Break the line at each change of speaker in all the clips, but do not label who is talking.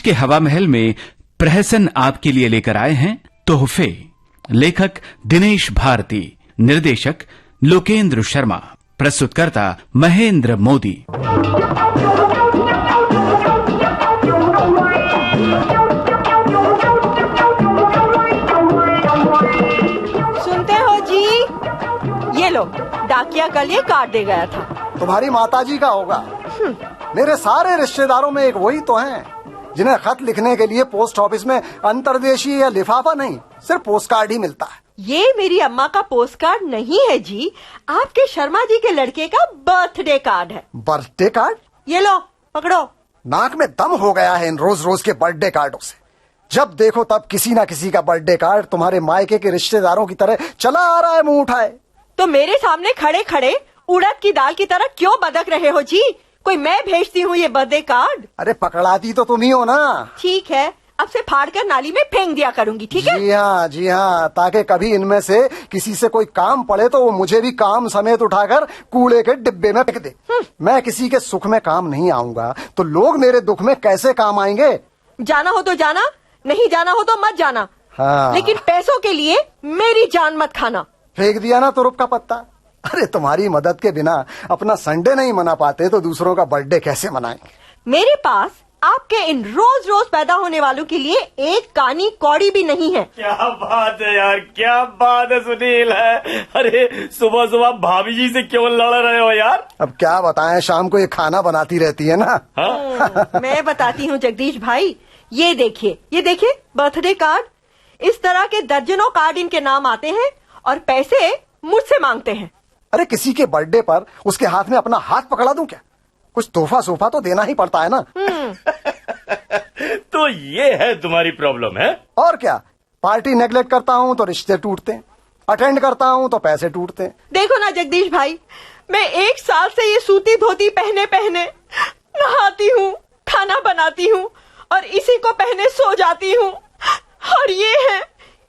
के हवा महल में प्रहसन आपके लिए लेकर आए हैं तोहफे। लेखक दिनेश भारती, निर्देशक लोकेंद्र शर्मा, प्रस्तुतकर्ता महेंद्र मोदी।
सुनते हो जी? ये लो, डाकिया कल ये कार्ड दे गया था।
तुम्हारी माताजी का होगा। मेरे सारे रिश्तेदारों में एक वही तो हैं जिन्हें खत लिखने के लिए पोस्ट ऑफिस में अंतर्देशीय या लिफाफा नहीं, सिर्फ पोस्ट कार्ड ही मिलता है।
ये मेरी अम्मा का पोस्ट कार्ड नहीं है जी, आपके शर्मा जी के लड़के का बर्थडे कार्ड है।
Birthday card?
ये लो, पकड़ो।
नाक में दम हो गया है इन रोज रोज के बर्थडे कार्डों से। जब देखो तब किसी ना किसी का बर्थडे कार्ड तुम्हारे मायके के रिश्तेदारों की तरह चला आ रहा है मुंह उठाए।
तो मेरे सामने खड़े खड़े उड़द की दाल की तरह क्यों बदक रहे हो जी? कोई मैं भेजती हूँ ये बर्थडे कार्ड?
अरे पकड़ाती तो तुम ही हो ना।
ठीक है, अब से फाड़ कर नाली में फेंक दिया करूंगी, ठीक है?
जी हाँ, ताकि कभी इनमें से किसी से कोई काम पड़े तो वो मुझे भी काम समेत उठाकर कूड़े के डिब्बे में फेंक दे। मैं किसी के सुख में काम नहीं आऊंगा तो लोग मेरे दुख में कैसे काम आएंगे?
जाना हो तो जाना, नहीं जाना हो तो मत जाना।
हाँ।
लेकिन पैसों के लिए मेरी जान मत खाना।
फेंक दिया ना तुरुप का पत्ता। अरे तुम्हारी मदद के बिना अपना संडे नहीं मना पाते तो दूसरों का बर्थडे कैसे मनाएंगे?
मेरे पास आपके इन रोज रोज पैदा होने वालों के लिए एक कानी कौड़ी भी नहीं है।
क्या बात है यार, क्या बात है सुनील है। अरे सुबह सुबह भाभी जी से क्यों लड़ रहे हो यार?
अब क्या बताएं, शाम को ये खाना बनाती रहती है ना।
मैं बताती हूँ जगदीश भाई, ये देखिए बर्थडे कार्ड। इस तरह के दर्जनों कार्ड इनके नाम आते हैं और पैसे मुझसे मांगते हैं।
अरे किसी के बर्थडे पर उसके हाथ में अपना हाथ पकड़ा दूं क्या? कुछ तोहफा सोफा तो देना ही पड़ता है ना।
तो ये है तुम्हारी प्रॉब्लम है?
और क्या, पार्टी नेगलेक्ट करता हूँ तो रिश्ते टूटते हैं, अटेंड करता हूँ तो पैसे टूटते हैं।
देखो ना जगदीश भाई, मैं 1 साल से ये सूती धोती पहने पहने नहाती हूँ, खाना बनाती हूँ और इसी को पहने सो जाती हूँ। और ये है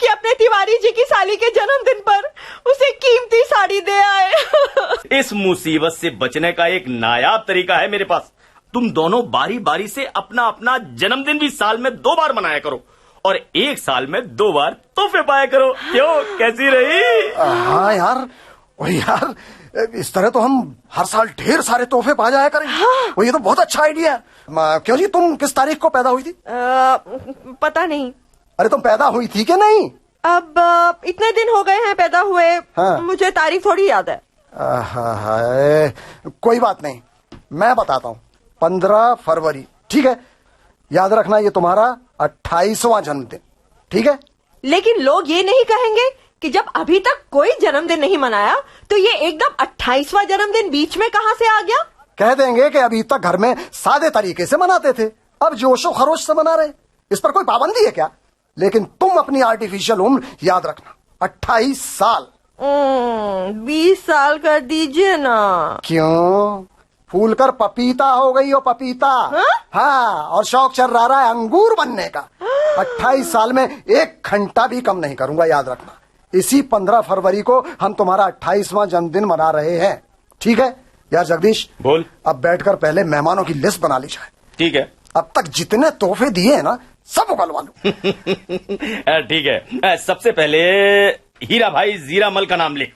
कि अपने तिवारी जी की साली के जन्मदिन पर उसे कीमती साड़ी दे आए।
इस मुसीबत से बचने का एक नायाब तरीका है मेरे पास। तुम दोनों बारी बारी से अपना अपना जन्मदिन भी साल में 2 बार मनाया करो और 1 साल में 2 बार तोहफे पाया करो। क्यों, कैसी रही?
हाँ यार, वही यार, इस तरह तो हम हर साल ढेर सारे तोहफे पा जाया करें। हाँ। ये तो बहुत अच्छा आइडिया है। क्यों जी, तुम किस तारीख को पैदा हुई थी?
पता नहीं।
अरे तुम पैदा हुई थी कि नहीं?
अब इतने दिन हो गए हैं पैदा हुए। हाँ। मुझे तारीख थोड़ी याद है।
कोई बात नहीं, मैं बताता हूँ। 15 फरवरी, ठीक है? याद रखना, ये तुम्हारा 28वां जन्मदिन, ठीक है?
लेकिन लोग ये नहीं कहेंगे कि जब अभी तक कोई जन्मदिन नहीं मनाया तो ये एकदम 28वां जन्मदिन बीच में कहाँ से आ गया?
कह देंगे कि अभी तक घर में सादे तरीके से मनाते थे, अब जोशो खरोश से मना रहे। इस पर कोई पाबंदी है क्या? लेकिन तुम अपनी आर्टिफिशियल उम्र याद रखना, 28 साल।
20 साल कर दीजिए ना।
क्यों? फूल कर पपीता हो गई हो, पपीता। हाँ, और शौक चल रहा है अंगूर बनने का। 28 साल में 1 घंटा भी कम नहीं करूंगा, याद रखना। इसी 15 फरवरी को हम तुम्हारा 28वां जन्मदिन मना रहे हैं, ठीक है? यार जगदीश,
बोल।
अब बैठकर पहले मेहमानों की लिस्ट बना ली जाए।
ठीक है।
अब तक जितने तोहफे दिए हैं ना, सब उगलवा लो।
ठीक है। सबसे पहले हीरा भाई जीरा मल का नाम लिख।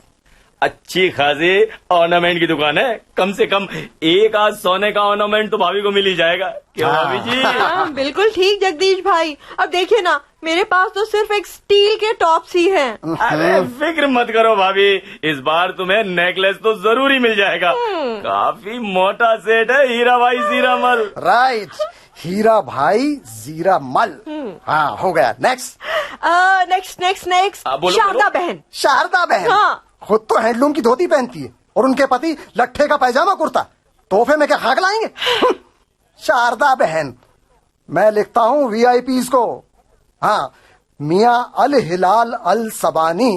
अच्छी खासी ऑर्नामेंट की दुकान है, कम से कम एक आध सोने का ऑर्नामेंट तो भाभी को मिल ही जाएगा। क्या भाभी जी?
हाँ, बिल्कुल ठीक जगदीश भाई। अब देखिए ना, मेरे पास तो सिर्फ एक स्टील के टॉप्स ही हैं।
अरे फिक्र मत करो भाभी, इस बार तुम्हें नेकलेस तो जरूरी मिल जाएगा। काफी मोटा सेट है हीरा भाई जीरा मल।
राइट, हीरा भाई जीरा मल। हाँ, हो गया। नेक्स्ट।
शारदा बहन।
शारदा बहन? हाँ। खुद तो हैंडलूम की धोती पहनती है और उनके पति लट्ठे का पैजामा कुर्ता। तोहफे में क्या खाक लाएंगे? शारदा बहन। मैं लिखता हूँ VIPs को। हाँ, मियाँ अल हिलाल अल सबानी,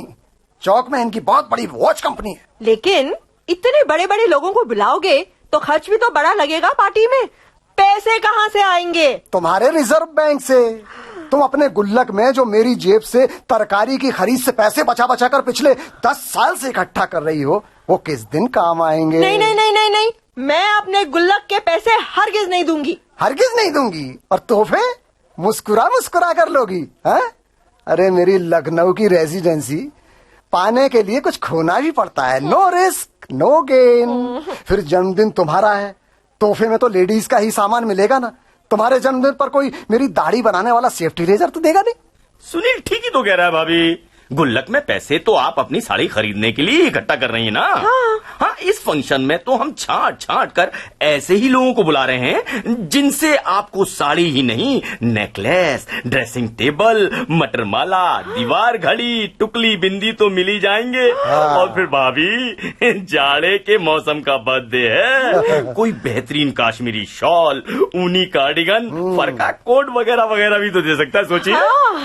चौक में इनकी बहुत बड़ी वॉच कंपनी है।
लेकिन इतने बड़े बड़े लोगों को बुलाओगे तो खर्च भी तो बड़ा लगेगा पार्टी में। पैसे कहाँ से आएंगे?
तुम्हारे रिजर्व बैंक से। तुम अपने गुल्लक में जो मेरी जेब से तरकारी की खरीद से पैसे बचा बचा कर पिछले 10 साल से इकट्ठा कर रही हो, वो किस दिन काम आएंगे?
नहीं नहीं नहीं नहीं नहीं, मैं अपने गुल्लक के पैसे हरगिज नहीं दूंगी।
हरगिज नहीं दूंगी? और तोहफे? मुस्कुरा मुस्कुरा कर लोगी? हाँ? अरे मेरी लखनऊ की रेजिडेंसी पाने के लिए कुछ खोना भी पड़ता है। No risk no gain. फिर जन्मदिन तुम्हारा है, तोहफे में तो लेडीज का ही सामान मिलेगा ना। तुम्हारे जन्मदिन पर कोई मेरी दाढ़ी बनाने वाला सेफ्टी रेजर तो देगा नहीं।
सुनील ठीक ही तो कह रहा है भाभी। गुल्लक में पैसे तो आप अपनी साड़ी खरीदने के लिए इकट्ठा कर रही हैं ना। हाँ, इस फंक्शन में तो हम छांट छांट कर ऐसे ही लोगों को बुला रहे हैं जिनसे आपको साड़ी ही नहीं, नेकलेस, ड्रेसिंग टेबल, मटर माला, दीवार घड़ी, टुकली, बिंदी तो मिल ही जाएंगे। और फिर भाभी जाड़े के मौसम का बर्थडे है, कोई बेहतरीन काश्मीरी शॉल, ऊनी कार्डिगन, फर का कोट वगैरह वगैरह भी तो दे सकता है। सोचिए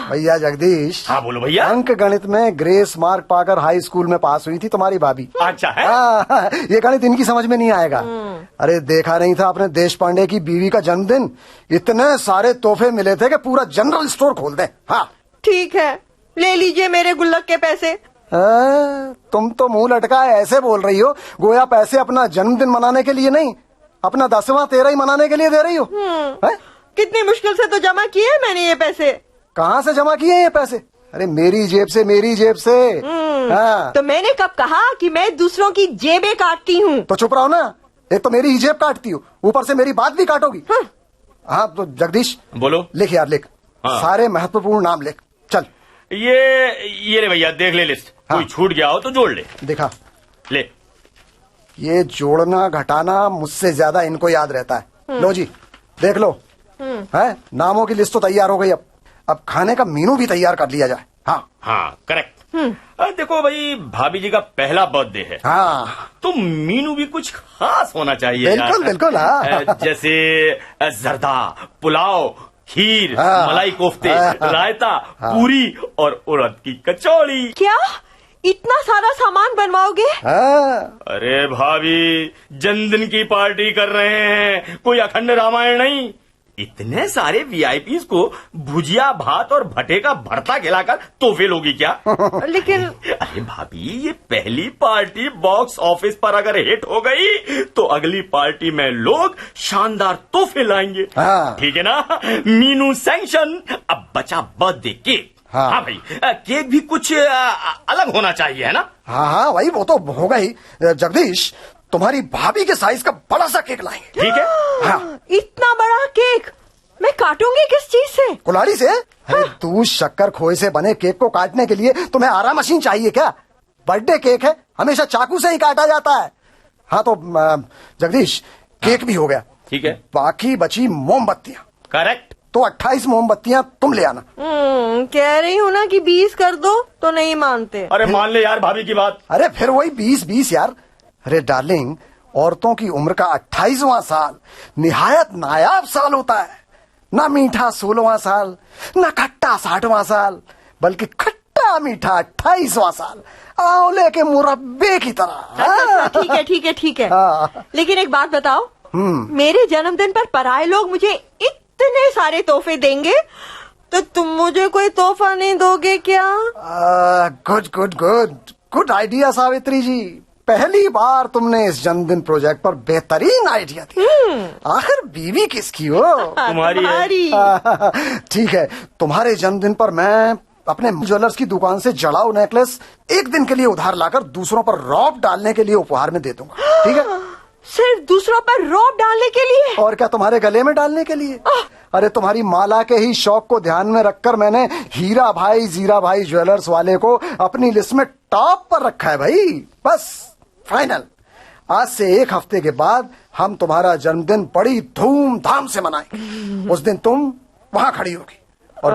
भैया जगदीश।
हाँ बोलो भैया।
अंक गणित में ग्रेस मार्क पाकर हाई स्कूल में पास हुई थी तुम्हारी भाभी।
अच्छा है।
ये गणित इनकी समझ में नहीं आएगा। अरे देखा नहीं था अपने देश पांडे की बीवी का जन्मदिन? इतने सारे तोहफे मिले थे कि पूरा जनरल स्टोर खोल दे। हाँ
ठीक है, ले लीजिए मेरे गुल्लक के पैसे।
तुम तो मुंह लटकाए ऐसे बोल रही हो गोया पैसे अपना जन्मदिन मनाने के लिए नहीं, अपना 10वां 13 मनाने के लिए दे रही हो।
कितनी मुश्किल से तो जमा किए हैं मैंने ये पैसे।
कहाँ से जमा किए ये पैसे? अरे मेरी जेब से, मेरी जेब से। हाँ।
तो मैंने कब कहा कि मैं दूसरों की जेबें काटती हूँ?
तो चुप रहो ना। एक तो मेरी ही जेब काटती हो, ऊपर से मेरी बात भी काटोगी। हाँ तो जगदीश
बोलो।
लिख यार लिख।
हाँ।
सारे महत्वपूर्ण नाम लिख। चल
ये ले भैया, देख ले लिस्ट।
हाँ।
कोई छूट गया हो तो जोड़ ले।
देखा,
ले।
ये जोड़ना घटाना मुझसे ज्यादा इनको याद रहता है। लो जी देख लो। है नामों की लिस्ट तो तैयार हो गई। अब खाने का मेनू भी तैयार कर लिया जाए। हाँ
हाँ करेक्ट। देखो भाई, भाभी जी का पहला बर्थडे है।
हाँ
तो मेनू भी कुछ खास होना चाहिए।
बिल्कुल बिल्कुल। हाँ।
जैसे जर्दा, पुलाव, खीर,
हाँ।
मलाई कोफ्ते,
हाँ।
रायता,
हाँ।
पूरी और उड़द की कचौड़ी।
क्या इतना सारा सामान बनवाओगे?
हाँ।
अरे भाभी, जन्मदिन की पार्टी कर रहे हैं, कोई अखंड रामायण नहीं। इतने सारे वीआईपीज को भुजिया, भात और भटे का भरता खिलाकर तोहफे लोगी क्या?
लेकिन
अरे भाभी, ये पहली पार्टी बॉक्स ऑफिस पर अगर हिट हो गई तो अगली पार्टी में लोग शानदार तोहफे लाएंगे।
हाँ।
ठीक है ना? मीनू सैंक्शन। अब बचा बर्थडे केक।
हाँ।
हाँ भाई, केक भी कुछ अलग होना चाहिए, है ना?
हाँ हाँ वही, वो तो होगा ही। जगदीश तुम्हारी भाभी के साइज का बड़ा सा केक लाएंगे।
ठीक है।
हाँ।
इतना बड़ा केक मैं काटूंगी किस चीज से?
कुल्हाड़ी से। अरे दूध शक्कर खोए से बने केक को काटने के लिए तुम्हें आरा मशीन चाहिए क्या? बर्थडे केक है, हमेशा चाकू से ही काटा जाता है। हाँ तो जगदीश केक भी हो गया।
ठीक है।
बाकी बची मोमबत्तियाँ।
करेक्ट।
तो 28 मोमबत्तियाँ तुम ले आना।
कह रही हूँ ना कि 20 कर दो तो नहीं मानते।
अरे मान ले यार भाभी की बात।
अरे फिर वही 20-20 यार। अरे डार्लिंग, औरतों की उम्र का 28वां साल निहायत नायाब साल होता है। ना मीठा 16वां साल, ना खट्टा 60वां साल, बल्कि खट्टा मीठा 28वां साल, आंवले के मुरब्बे की तरह।
अच्छा, ठीक है ठीक है ठीक है।
हाँ।
लेकिन एक बात बताओ, मेरे जन्मदिन पर पराये लोग मुझे इतने सारे तोहफे देंगे तो तुम मुझे कोई तोहफा नहीं दोगे क्या?
Good good good good idea Savitri ji. पहली बार तुमने इस जन्मदिन प्रोजेक्ट पर बेहतरीन आइडिया दिया। आखिर बीवी किसकी हो?
तुम्हारी है।
ठीक है, तुम्हारे जन्मदिन पर मैं अपने ज्वेलर्स की दुकान से जड़ाऊ नेकलेस एक दिन के लिए उधार लाकर दूसरों पर रौब डालने के लिए उपहार में दे दूंगा। ठीक है?
सिर्फ दूसरों पर रौब डालने के लिए?
और क्या, तुम्हारे गले में डालने के लिए। अरे तुम्हारी माला के ही शौक को ध्यान में रखकर मैंने हीरा भाई जीरा भाई ज्वेलर्स वाले को अपनी लिस्ट में टॉप पर रखा है भाई। बस फाइनल। आज से 1 हफ्ते के बाद हम तुम्हारा जन्मदिन बड़ी धूमधाम से मनाएंगे। उस दिन तुम वहां खड़ी होगी और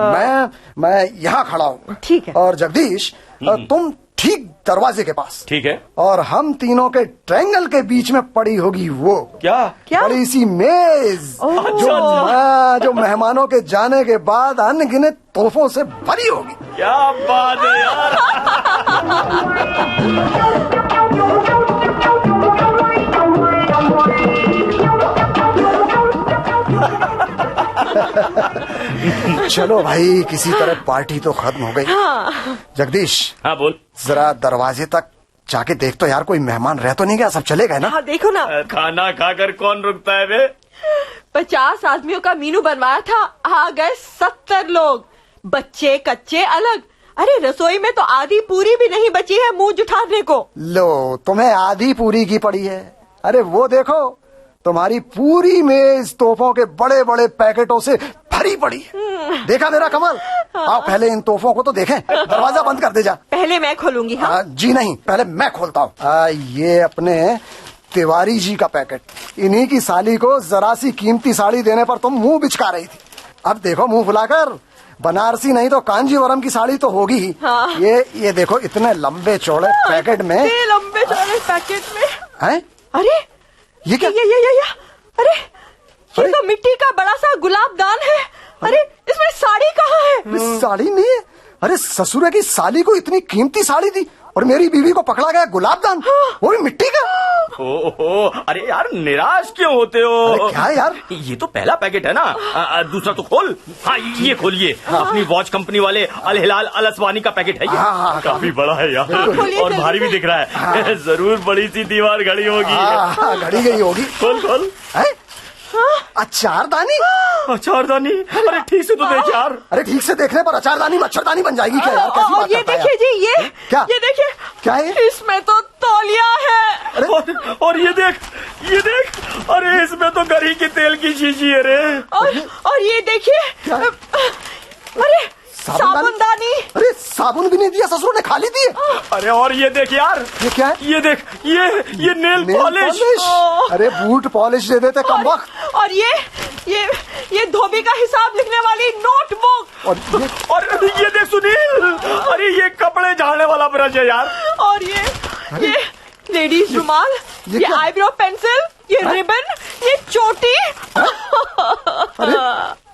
मैं यहाँ खड़ा हूँ।
ठीक है।
और जगदीश तुम ठीक दरवाजे के पास।
ठीक है।
और हम तीनों के ट्रायंगल के बीच में पड़ी होगी वो
क्या
बड़ी सी मेज जो मेहमानों के जाने के बाद अनगिनत तोहफों से भरी होगी।
क्या बात है यार। चलो भाई, किसी तरह पार्टी तो खत्म हो गई। जगदीश। हाँ बोल।
जरा दरवाजे तक जाके देख तो यार, कोई मेहमान रह तो नहीं गया? सब चले गए ना?
हाँ देखो ना।
खाना खाकर कौन रुकता है बे?
50 आदमियों का मीनू बनवाया था, आ गए 70 लोग, बच्चे कच्चे अलग। अरे रसोई में तो आधी पूरी भी नहीं बची है मुंह जुठाने को।
लो, तुम्हें आधी पूरी की पड़ी है। अरे वो देखो, तुम्हारी पूरी मेज तोहफों के बड़े बड़े पैकेटों से भरी पड़ी है। देखा मेरा कमाल? आओ पहले इन तोहफों को तो देखें। दरवाजा बंद कर दे जा।
पहले मैं खोलूंगी। हाँ?
जी नहीं, पहले मैं खोलता हूँ। ये अपने तिवारी जी का पैकेट। इन्हीं की साली को जरा सी कीमती साड़ी देने पर तुम मुंह बिचका रही थी। अब देखो मुंह फुलाकर, बनारसी नहीं तो कांजीवरम की साड़ी तो होगी ही। हाँ। ये देखो, इतने लंबे चौड़े पैकेट में।
लंबे चौड़े पैकेट में
हैं?
अरे
ये क्या?
अरे ये तो मिट्टी का बड़ा सा गुलाब दान है। अरे इसमें साड़ी कहाँ है?
साड़ी नहीं है। अरे ससुर की साली को इतनी कीमती साड़ी दी और मेरी बीवी को पकड़ा गया गुलाब दान, वो भी मिट्टी का।
ओहो, अरे यार निराश क्यों होते हो?
अरे क्या यार,
ये तो पहला पैकेट है ना, दूसरा तो खोल। हाँ ये खोलिए। अपनी वॉच कंपनी वाले अल हिलाल अल अस्वानी का पैकेट है ये। काफी बड़ा है यार, और भारी भी दिख रहा है। जरूर बड़ी सी दीवार घड़ी होगी।
घड़ी गई होगी।
खोल खोल।
अचारदानी?
अचारदानी? अरे ठीक से तो देख यार।
अरे ठीक से देखने पर अचारदानी मच्छरदानी बन जाएगी क्या यार? कैसी बात
ये देखिए जी, ये
क्या?
ये देखिए,
क्या है
इसमें? तो तौलिया है।
और ये देख, अरे इसमें तो गरी के तेल की शीशी है रे।
और ये देखिए, अरे साबुनदानी।
अरे साबुन भी नहीं दिया ससुर ने, खाली दी।
अरे और ये देख यार,
ये क्या है?
ये देख, ये नेल पॉलिश।
अरे बूट पॉलिश दे देते कम वक्त।
और ये धोबी का हिसाब लिखने वाली नोटबुक।
और ये देख सुनील, अरे ये कपड़े झाड़ने वाला ब्रश है यार।
और ये लेडीज रुमाल, ये आईब्रो पेंसिल, ये रिबन, ये चोटी।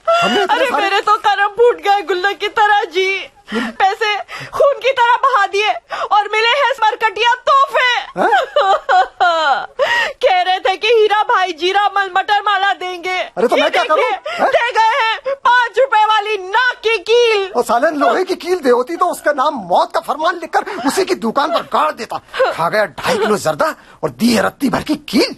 अरे मेरे तो करम फूट गए गुल्लक की तरह जी। पैसे खून की तरह बहा दिए और मिले हैं मरकटिया तोहफे। कह रहे थे कि हीरा भाई जीरा मल मटर माला देंगे।
अरे तो मैं क्या करूं?
दे गए हैं 5 रुपए वाली नाक की कील।
और साले लोहे की कील दे होती तो उसका नाम मौत का फरमान लिखकर उसी की दुकान पर गाड़ देता। खा गया 2.5 किलो जर्दा और दी है रत्ती भर की कील।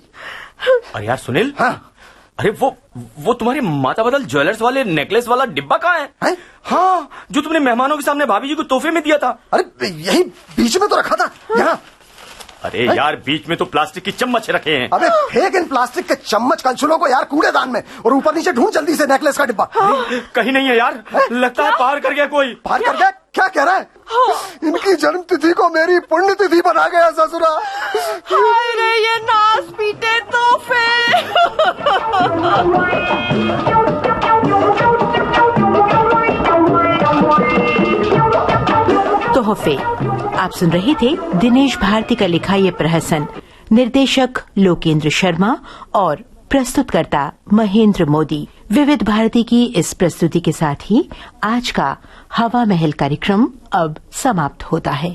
अरे यार सुनील,
हाँ?
अरे वो तुम्हारे माता बदल ज्वेलर्स वाले नेकलेस वाला डिब्बा कहाँ है? हाँ, जो तुमने मेहमानों के सामने भाभी जी को तोहफे में दिया था।
अरे यही बीच में तो रखा था, यहाँ।
अरे यार बीच में तो प्लास्टिक की चम्मच रखे हैं।
अबे फेंक इन प्लास्टिक के चम्मच कंचुलों को यार कूड़ेदान में, और ऊपर नीचे ढूंढ जल्दी से नेकलेस का डिब्बा।
कहीं नहीं है यार, लगता है पार कर गया कोई।
पार कर गया? क्या कह रहा है? इनकी जन्म तिथि को मेरी पुण्य तिथि बना गया ससुरा।
हाय रे ये नास पीटे तोहफे।
तोहफे आप सुन रहे थे दिनेश भारती का लिखा ये प्रहसन। निर्देशक लोकेंद्र शर्मा और प्रस्तुतकर्ता महेंद्र मोदी। विविध भारती की इस प्रस्तुति के साथ ही आज का हवा महल कार्यक्रम अब समाप्त होता है।